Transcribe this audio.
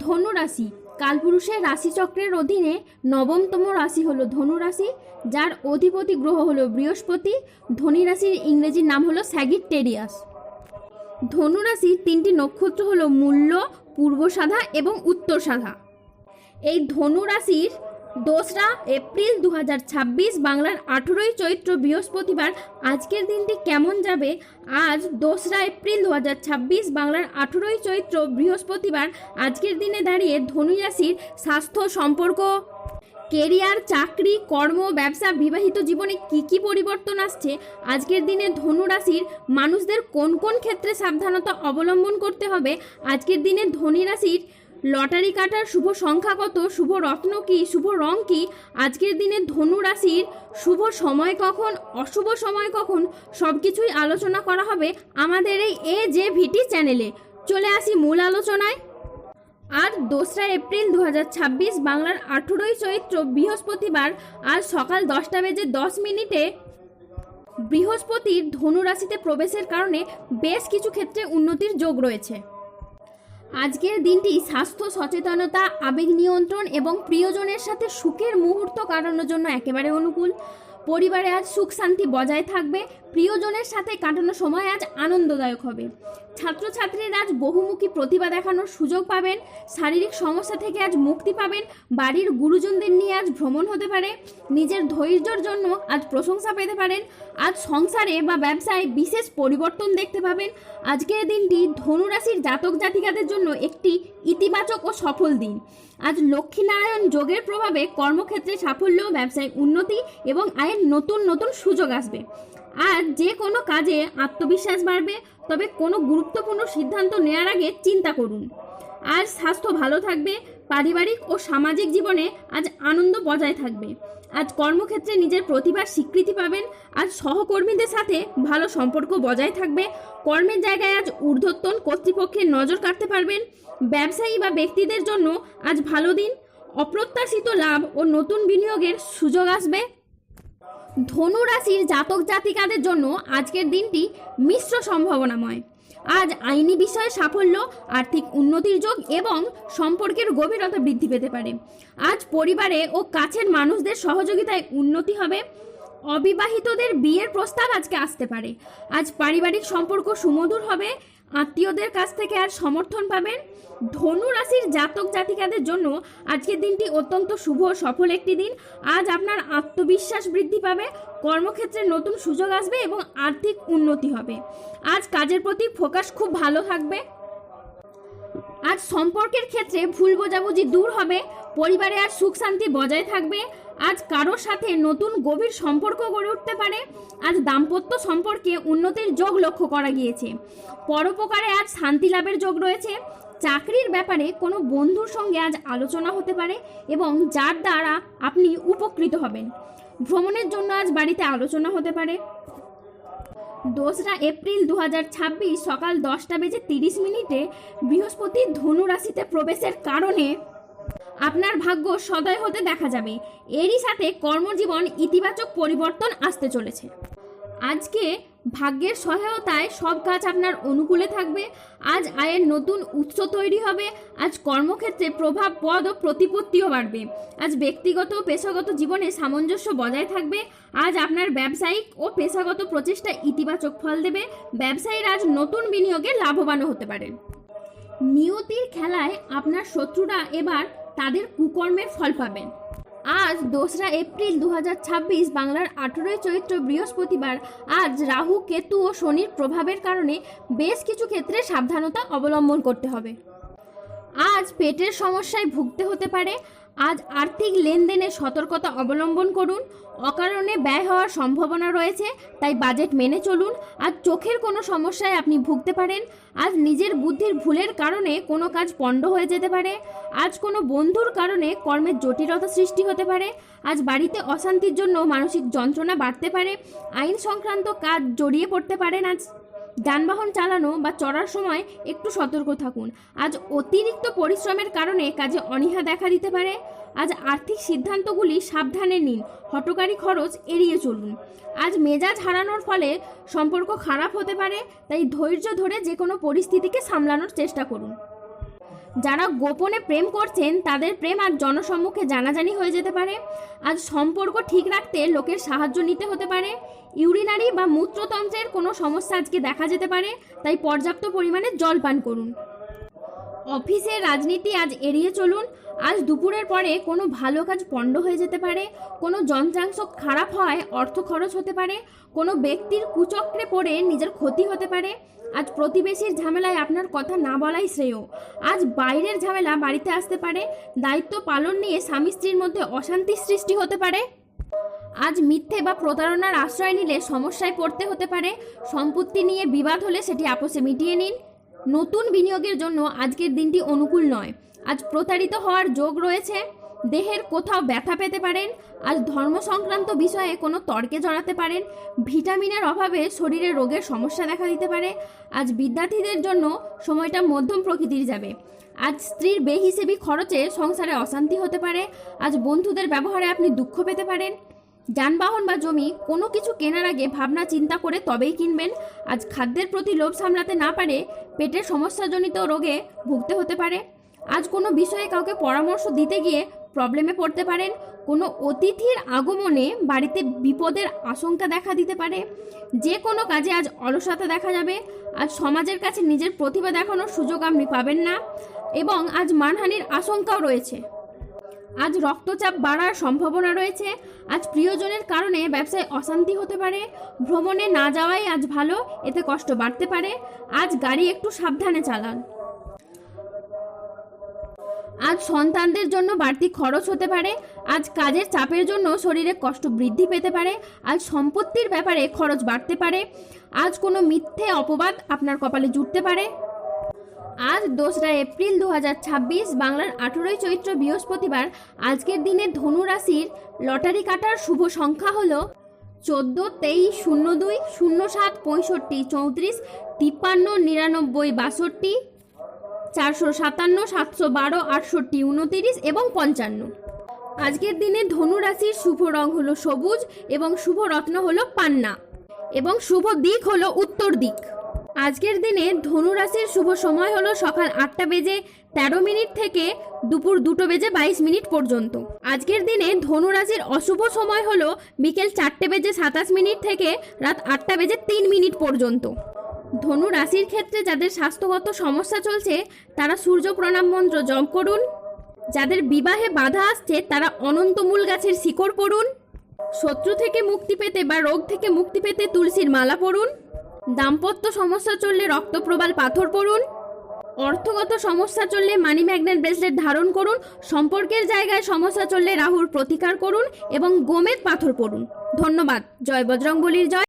ধনু রাশি কালপুরুষের রাশিচক্রের অধীনে নবমতম রাশি হলো ধনু রাশি, যার অধিপতি গ্রহ হলো বৃহস্পতি। ধনু রাশির ইংরেজি নাম হলো স্যাগিটেরিয়াস। ধনু রাশির তিনটি নক্ষত্র হলো মূল্য, পূর্বসাধা এবং উত্তরসাধা। এই ধনু রাশির 2রা এপ্রিল 2026 বাংলার 18ই চৈত্র বৃহস্পতিবার আজকের দিনটি কেমন যাবে? আজ 2রা এপ্রিল 2026 বাংলার 18ই চৈত্র বৃহস্পতিবার আজকের দিনে দাঁড়িয়ে ধনু রাশির স্বাস্থ্য, সম্পর্ক, কেরিয়ার, চাকরি, কর্ম, ব্যবসা, বিবাহিত জীবনে কি কি পরিবর্তন আসছে, আজকের দিনে ধনু রাশির মানুষদের কোন কোন ক্ষেত্রে সাবধানতা অবলম্বন করতে হবে, আজকের দিনে ধনু রাশির লটারি কাটার শুভ সংখ্যা কত, শুভ রত্ন কি, শুভ রং কি, আজকের দিনে ধনু রাশির শুভ সময় কখন, অশুভ সময় কখন, সব কিছুই আলোচনা করা হবে আমাদের এই AJVT চ্যানেলে। চলে আসি মূল আলোচনায়। আজ 2রা এপ্রিল 2026 বাংলার 18ই চৈত্র বৃহস্পতিবার আজ সকাল 10টা বেজে 10 মিনিটে বৃহস্পতির ধনু রাশিতে প্রবেশের কারণে বেশ কিছু ক্ষেত্রে উন্নতির যোগ রয়েছে। আজকের দিনটি স্বাস্থ্য সচেতনতা, আবেগ নিয়ন্ত্রণ এবং প্রিয়জনের সাথে সুখের মুহূর্ত কাটানোর জন্য একেবারে অনুকূল। পরিবারে আজ সুখ শান্তি বজায় থাকবে। প্রিয়জনের সাথে কাটানো সময় আজ আনন্দদায়ক হবে। ছাত্রছাত্রীরা আজ বহুমুখী প্রতিভা দেখানোর সুযোগ পাবেন। শারীরিক সমস্যা থেকে আজ মুক্তি পাবেন। বাড়ির গুরুজনদের নিয়ে আজ ভ্রমণ হতে পারে। নিজের ধৈর্যের জন্য আজ প্রশংসা পেতে পারেন। আজ সংসারে বা ব্যবসায় বিশেষ পরিবর্তন দেখতে পাবেন। আজকের দিনটি ধনু রাশির জাতক জাতিকাদের জন্য একটি ইতিবাচক ও সফল দিন। আজ লক্ষ্মীনারায়ণ যোগের প্রভাবে কর্মক্ষেত্রে সাফল্য, ব্যবসায় উন্নতি এবং আয়ের নতুন নতুন সুযোগ আসবে। আজ যে কোনো কাজে আত্মবিশ্বাস বাড়বে, তবে কোনো গুরুত্বপূর্ণ সিদ্ধান্ত নেওয়ার আগে চিন্তা করুন। আজ স্বাস্থ্য ভালো থাকবে। পারিবারিক ও সামাজিক জীবনে আজ আনন্দ বজায় থাকবে। আজ কর্মক্ষেত্রে নিজের প্রতিভার স্বীকৃতি পাবেন। আজ সহকর্মীদের সাথে ভালো সম্পর্ক বজায় থাকবে। কর্মের জায়গায় আজ ঊর্ধ্বতন কর্তৃপক্ষের নজর কাটতে পারবেন। ব্যবসায়ী বা ব্যক্তিদের জন্য আজ ভালো দিন। অপ্রত্যাশিত লাভ ও নতুন বিনিয়োগের সুযোগ আসবে। ধনু রাশির জাতক জাতিকাদের জন্য আজকের দিনটি মিশ্র সম্ভাবনাময়। আজ আইনি বিষয়ে সাফল্য, আর্থিক উন্নতির যোগ এবং সম্পর্কের গভীরতা বৃদ্ধি পেতে পারে। আজ পরিবারে ও কাছের মানুষদের সহযোগিতায় উন্নতি হবে। অবিবাহিতদের বিয়ের প্রস্তাব আজকে আসতে পারে। আজ পারিবারিক সম্পর্ক সুমধুর হবে। আত্মীয়দের কাছ থেকে আজ সমর্থন পাবেন। ধনু রাশির জাতক জাতিকাদের জন্য আজকের দিনটি অত্যন্ত শুভ ও সফল একটি দিন। আজ আপনার আত্মবিশ্বাস বৃদ্ধি পাবে। কর্মক্ষেত্রে নতুন সুযোগ আসবে এবং আর্থিক উন্নতি হবে। আজ কাজের প্রতি ফোকাস খুব ভালো থাকবে। আজ সম্পর্কের ক্ষেত্রে ভুল বোঝাবুঝি দূর হবে। পরিবারে আজ সুখ শান্তি বজায় থাকবে। আজ কারোর সাথে নতুন গভীর সম্পর্ক গড়ে উঠতে পারে। আজ দাম্পত্য সম্পর্কে উন্নতির যোগ লক্ষ্য করা গিয়েছে। পরোপকারে আজ শান্তি লাভের যোগ রয়েছে। চাকরির ব্যাপারে কোনো বন্ধুর সঙ্গে আজ আলোচনা হতে পারে এবং যার দ্বারা আপনি উপকৃত হবেন। ভ্রমণের জন্য আজ বাড়িতে আলোচনা হতে পারে। 2রা এপ্রিল 2026 সকাল 10টা বেজে 30 মিনিটে বৃহস্পতি ধনু রাশিতে প্রবেশের কারণে আপনার ভাগ্য সদয় হতে দেখা যাবে। এরই সাথে কর্মজীবন ইতিবাচক পরিবর্তন আসতে চলেছে। আজকে ভাগ্যের সহায়তায় সব কাজ আপনার অনুকূলে থাকবে। আজ আয়ের নতুন উৎস তৈরি হবে। আজ কর্মক্ষেত্রে প্রভাব, পদ ও প্রতিপত্তিও বাড়বে। আজ ব্যক্তিগত ও পেশাগত জীবনে সামঞ্জস্য বজায় থাকবে। আজ আপনার ব্যবসায়িক ও পেশাগত প্রচেষ্টা ইতিবাচক ফল দেবে। ব্যবসায়ীরা আজ নতুন বিনিয়োগে লাভবান হতে পারেন। নিয়তির খেলায় আপনার শত্রুরা এবার তাদের কুকর্মের ফল পাবেন। আজ 2রা এপ্রিল 2026 বাংলার 18ই চৈত্র বৃহস্পতিবার আজ রাহু, কেতু ও শনির প্রভাবের কারণে বেশ কিছু ক্ষেত্রে সাবধানতা অবলম্বন করতে হবে। আজ পেটের সমস্যায় ভুগতে হতে পারে। আজ আর্থিক লেনদেনে সতর্কতা অবলম্বন করুন। অকারণে ব্যয় হওয়ার সম্ভাবনা রয়েছে, তাই বাজেট মেনে চলুন। আজ চোখের কোনো সমস্যায় আপনি ভুগতে পারেন। আজ নিজের বুদ্ধির ভুলের কারণে কোনো কাজ পণ্ড হয়ে যেতে পারে। আজ কোনো বন্ধুর কারণে কর্মের জটিলতা সৃষ্টি হতে পারে। আজ বাড়িতে অশান্তির জন্য মানসিক যন্ত্রণা বাড়তে পারে। আইন সংক্রান্ত কাজ জড়িয়ে পড়তে পারেন। আজ যানবাহন চালানো বা চড়ার সময় একটু সতর্ক থাকুন। আজ অতিরিক্ত পরিশ্রমের কারণে কাজে অনীহা দেখা দিতে পারে। আজ আর্থিক সিদ্ধান্তগুলি সাবধানে নিন। হঠকারী খরচ এড়িয়ে চলুন। আজ মেজাজ হারানোর ফলে সম্পর্ক খারাপ হতে পারে, তাই ধৈর্য ধরে যে কোনো পরিস্থিতিকে সামলানোর চেষ্টা করুন। যারা গোপনে প্রেম করছেন তাদের প্রেম আজ জনসম্মুখে জানাজানি হয়ে যেতে পারে। আজ সম্পর্ক ঠিক রাখতে লোকের সাহায্য নিতে হতে পারে। ইউরিনারি বা মূত্রতন্ত্রের কোনো সমস্যা আজকে দেখা যেতে পারে, তাই পর্যাপ্ত পরিমাণে জল পান করুন। অফিসের রাজনীতি আজ এড়িয়ে চলুন। আজ দুপুরের পরে কোনো ভালো কাজ পণ্ড হয়ে যেতে পারে, কোনো যন্ত্রাংশ খারাপ হয় অর্থ খরচ হতে পারে, কোনো ব্যক্তির কুচক্রে পড়ে নিজের ক্ষতি হতে পারে। আজ প্রতিবেশীর ঝামেলায় আপনার কথা না বলাই শ্রেয়। আজ বাইরের ঝামেলা বাড়িতে আসতে পারে। দায়িত্ব পালন নিয়ে স্বামী স্ত্রীর মধ্যে অশান্তি সৃষ্টি হতে পারে। আজ মিথ্যে বা প্রতারণার আশ্রয় নিলে সমস্যায় পড়তে হতে পারে। সম্পত্তি নিয়ে বিবাদ হলে সেটি আপোষে মিটিয়ে নিন। নতুন বিনিয়োগের জন্য আজকের দিনটি অনুকূল নয়। আজ প্রতারিত হওয়ার যোগ রয়েছে। দেহের কোথাও ব্যথা পেতে পারেন। আজ ধর্ম সংক্রান্ত বিষয়ে কোনো তর্কে জড়াতে পারেন। ভিটামিনের অভাবে শরীরে রোগের সমস্যা দেখা দিতে পারে। আজ বিদ্যার্থীদের জন্য সময়টা মধ্যম প্রকৃতির যাবে। আজ স্ত্রীর বেহিসেবি খরচে সংসারে অশান্তি হতে পারে। আজ বন্ধুদের ব্যবহারে আপনি দুঃখ পেতে পারেন। যানবাহন বা জমি কোনো কিছু কেনার আগে ভাবনা চিন্তা করে তবেই কিনবেন। আজ খাদ্যের প্রতি লোভ সামলাতে না পারে পেটের সমস্যাজনিত রোগে ভুগতে হতে পারে। আজ কোনো বিষয়ে কাউকে পরামর্শ দিতে গিয়ে প্রবলেমে পড়তে পারেন। কোনো অতিথির আগমনে বাড়িতে বিপদের আশঙ্কা দেখা দিতে পারে। যে কোনো কাজে আজ অলসতা দেখা যাবে। আজ সমাজের কাছে নিজের প্রতিভা দেখানোর সুযোগ আপনি পাবেন না এবং আজ মানহানির আশঙ্কাও রয়েছে। আজ রক্তচাপ বাড়ার সম্ভাবনা রয়েছে। আজ প্রিয়জনের কারণে ব্যবসায় অশান্তি হতে পারে। ভ্রমণে না যাওয়াই আজ ভালো, এতে কষ্ট বাড়তে পারে। আজ গাড়ি একটু সাবধানে চালান। আজ সন্তানদের জন্য বাড়তি খরচ হতে পারে। আজ কাজের চাপের জন্য শরীরে কষ্ট বৃদ্ধি পেতে পারে। আজ সম্পত্তির ব্যাপারে খরচ বাড়তে পারে। আজ কোনো মিথ্যে অপবাদ আপনার কপালে জুটতে পারে। আজ 2রা এপ্রিল 2026 বাংলার 18ই চৈত্র বৃহস্পতিবার। আজকের দিনে ধনু রাশির লটারি কাটার শুভ সংখ্যা হলো 14, 23, 02, 07, 65, 34, 53, 99, 62, 457, 712, 68, 29 এবং 55। আজকের দিনে ধনু রাশির শুভ রং হলো সবুজ এবং শুভ রত্ন হলো পান্না এবং শুভ দিক হলো উত্তর দিক। আজকের দিনে ধনু রাশির শুভ সময় হলো সকাল 8টা বেজে 13 মিনিট থেকে দুপুর 2টো বেজে 22 মিনিট পর্যন্ত। আজকের দিনে ধনু রাশির অশুভ সময় হলো বিকেল 4টে বেজে 27 মিনিট থেকে রাত 8টা বেজে 3 মিনিট পর্যন্ত। ধনু রাশির ক্ষেত্রে যাদের স্বাস্থ্যগত সমস্যা চলছে তারা সূর্য প্রণাম মন্ত্র জপ করুন। যাদের বিবাহে বাধা আসছে তারা অনন্তমূল গাছের শিকড় পড়ুন। শত্রু থেকে মুক্তি পেতে বা রোগ থেকে মুক্তি পেতে তুলসীর মালা পড়ুন। দাম্পত্য সমস্যা চললে রক্তপ্রবাল পাথর পড়ুন। অর্থগত সমস্যা চললে মানি ম্যাগনেট ব্রেসলেট ধারণ করুন। সম্পর্কের জায়গায় সমস্যা চললে রাহুর প্রতিকার করুন এবং গোমেদ পাথর পড়ুন। ধন্যবাদ। জয় বজরংবলীর জয়।